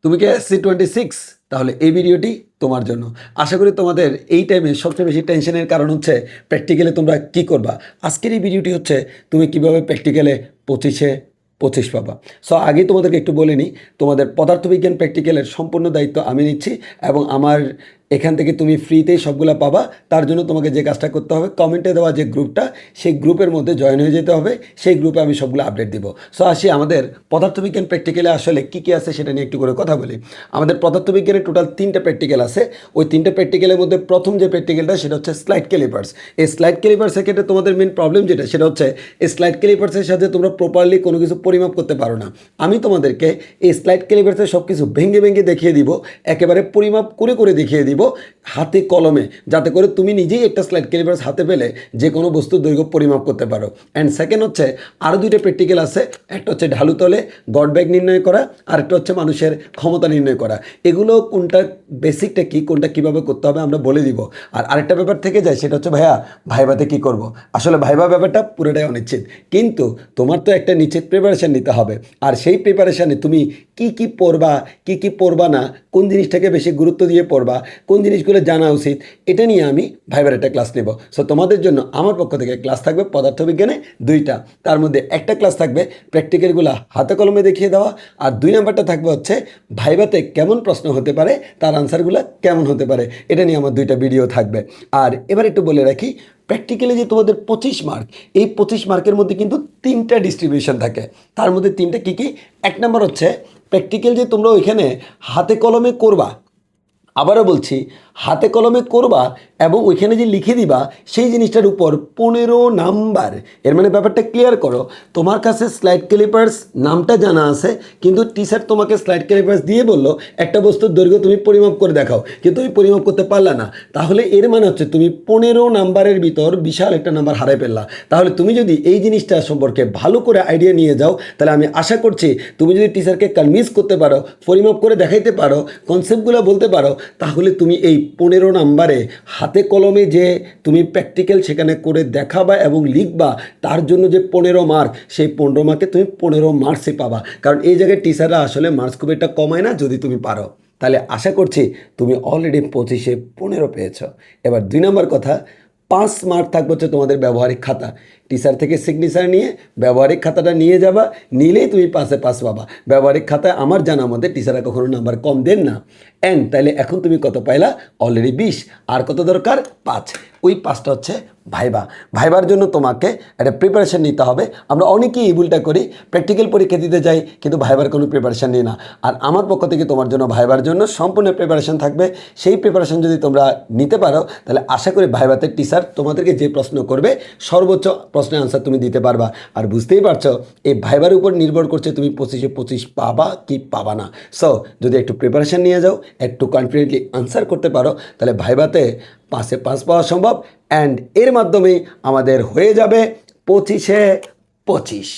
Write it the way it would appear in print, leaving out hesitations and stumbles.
তুমি কি SC26? তাহলে এই ভিডিওটি তোমার জন্য। আশা করি তোমাদের এই টাইমে সবচেয়ে বেশি টেনশনের কারণ হচ্ছে প্র্যাকটিক্যালে তোমরা কি করবা। আজকের এই ভিডিওটি হচ্ছে তুমি কিভাবে প্র্যাকটিক্যালে 25-25 পাবা। সো আগেই তোমাদেরকে একটু বলে নিই, তোমাদের পদার্থবিজ্ঞান প্র্যাকটিক্যালের সম্পূর্ণ দায়িত্ব আমি নিচ্ছি এবং আমার এখান থেকে তুমি ফ্রিতেই সবগুলো পাবা। তার জন্য তোমাকে যে কাজটা করতে হবে, কমেন্টে দেওয়া যে গ্রুপটা, সেই গ্রুপের মধ্যে জয়েন হয়ে যেতে হবে। সেই গ্রুপে আমি সবগুলো আপডেট দিব। সো আসি আমাদের পদার্থবিজ্ঞান প্র্যাকটিক্যালে আসলে কী কী আছে সেটা নিয়ে একটু করে কথা বলি। আমাদের পদার্থবিজ্ঞানের টোটাল 3টে প্র্যাকটিক্যাল আছে। ওই 3টে প্র্যাকটিক্যালের মধ্যে প্রথম যে প্র্যাকটিক্যালটা সেটা হচ্ছে স্লাইড ক্যালিপার্স। এই স্লাইড ক্যালিপার্সের ক্ষেত্রে তোমাদের মেন প্রবলেম যেটা সেটা হচ্ছে এই স্লাইড ক্যালিপার্সের সাথে তোমরা প্রপারলি কোনো কিছু পরিমাপ করতে পারো না। আমি তোমাদেরকে এই স্লাইড ক্যালিপার্সের সব কিছু ভেঙে ভেঙে দেখিয়ে দিব, একেবারে পরিমাপ করে করে দেখিয়ে দিব হাতে কলমে, যাতে করে তুমি নিজেই একটা স্লাইড ক্যালিপার্স হাতে পেলে যে কোনো বস্তুর দৈর্ঘ্য পরিমাপ করতে পারো। অ্যান্ড সেকেন্ড হচ্ছে আরও 2টে প্র্যাকটিক্যাল আছে। একটা হচ্ছে ঢালু তলে গড ব্যাগ নির্ণয় করা, আর একটা হচ্ছে মানুষের ক্ষমতা নির্ণয় করা। এগুলো কোনটা বেসিকটা কী, কোনটা কীভাবে করতে হবে আমরা বলে দিব। আর আরেকটা ব্যাপার থেকে যায়, সেটা হচ্ছে ভাইয়া ভাইভাতে কী করব। আসলে ভাইভা ব্যাপারটা পুরোটাই অনিশ্চিত, কিন্তু তোমার তো একটা নিশ্চিত প্রিপারেশান নিতে হবে। আর সেই প্রিপারেশানে তুমি কি কি পড়বা, কি কি পড়বা না, কোন জিনিসটাকে বেশি গুরুত্ব দিয়ে পড়বা, কোন জিনিসগুলো জানা উচিত, এটা নিয়ে আমি ভাইবার একটা ক্লাস নেব। সো তোমাদের জন্য আমার পক্ষ থেকে ক্লাস থাকবে পদার্থবিজ্ঞানে 2টা। তার মধ্যে একটা ক্লাস থাকবে প্র্যাকটিক্যালগুলো হাতে কলমে দেখিয়ে দেওয়া, আর 2 নাম্বারটা থাকবে হচ্ছে ভাইভাতে কেমন প্রশ্ন হতে পারে, তার আনসারগুলো কেমন হতে পারে, এটা নিয়ে আমার 2টা ভিডিও থাকবে। আর এবার একটু বলে রাখি, প্র্যাকটিক্যালি যে তোমাদের 25 মার্ক, এই 25 মার্কের মধ্যে কিন্তু 3টা ডিস্ট্রিবিউশন থাকে। তার মধ্যে 3টা কী কী? 1 নম্বর হচ্ছে প্র্যাকটিক্যাল যে তোমরা ওইখানে হাতে কলমে করবা, আবারও বলছি হাতে কলমে করবা এবং ওইখানে যে লিখে দিবা সেই জিনিসটার উপর 15 নাম্বার। এর মানে ব্যাপারটা ক্লিয়ার করো, তোমার কাছে স্লাইড ক্যালিপার্স নামটা জানা আছে, কিন্তু টিচার তোমাকে স্লাইড ক্যালিপার্স দিয়ে বললো একটা বস্তুর দৈর্ঘ্য তুমি পরিমাপ করে দেখাও, কিন্তু তুমি পরিমাপ করতে পারলা না। তাহলে এর মানে হচ্ছে তুমি 15 নাম্বারের ভিতর বিশাল একটা নাম্বার হারাই ফেললা। তাহলে তুমি যদি এই জিনিসটা সম্পর্কে ভালো করে আইডিয়া নিয়ে যাও, তাহলে আমি আশা করছি তুমি যদি টিচারকে কনভিন্স করতে পারো, পরিমাপ করে দেখাইতে পারো, কনসেপ্টগুলো বলতে পারো, তাহলে তুমি এই 15 নাম্বারে হাতে কলমে যে তুমি প্র্যাকটিক্যাল সেখানে করে দেখাবা এবং লিখবা, তার জন্য যে 15 মার্ক, সেই 15 মার্কে তুমি 15 মার্কসই পাবা। কারণ এই জায়গায় টিচাররা আসলে মার্কস খুব একটা কমায় না যদি তুমি পারো। তাহলে আশা করছি তুমি অলরেডি 25-এ 15 পেয়েছ। এবার 2 নম্বর কথা, 5 মার্ক থাকবে হচ্ছে তোমাদের ব্যবহারিক খাতা। টিচার থেকে সিগনেচার নিয়ে ব্যবহারিক খাতাটা নিয়ে যাবা, নিলেই তুমি 5-এ 5 পাবা। ব্যবহারিক খাতায় আমার জানা মধ্যে টিচাররা কখনো নাম্বার কম দেন না। অ্যান্ড তাইলে এখন তুমি কত পাইলা? অলরেডি 20। আর কত দরকার? 5। ওই 5টা হচ্ছে ভাইবা। ভাইবার জন্য তোমাকে একটা প্রিপারেশান নিতে হবে। আমরা অনেকেই এই ভুলটা করি, প্র্যাকটিক্যাল পরীক্ষা দিতে যাই কিন্তু ভাইবার কোনো প্রিপারেশান নিই না। আর আমার পক্ষ থেকে তোমার জন্য ভাইবার জন্য সম্পূর্ণ প্রিপারেশান থাকবে। সেই প্রিপারেশান যদি তোমরা নিতে পারো, তাহলে আশা করি ভাইবাতে টিচার তোমাদেরকে যে প্রশ্ন করবে সর্বোচ্চ প্রশ্নের আনসার তুমি দিতে পারবা। আর বুঝতেই পারছো এই ভাইবার উপর নির্ভর করছে তুমি 25-এ 25 পাবা কি পাবা না। সো যদি একটু প্রিপারেশান নিয়ে যাও, একটু কনফিডেন্টলি আনসার করতে পারো, তাহলে ভাইবাতে 5-এ 5 পাওয়া সম্ভব। অ্যান্ড এর মাধ্যমেই আমাদের হয়ে যাবে 25-এ 25।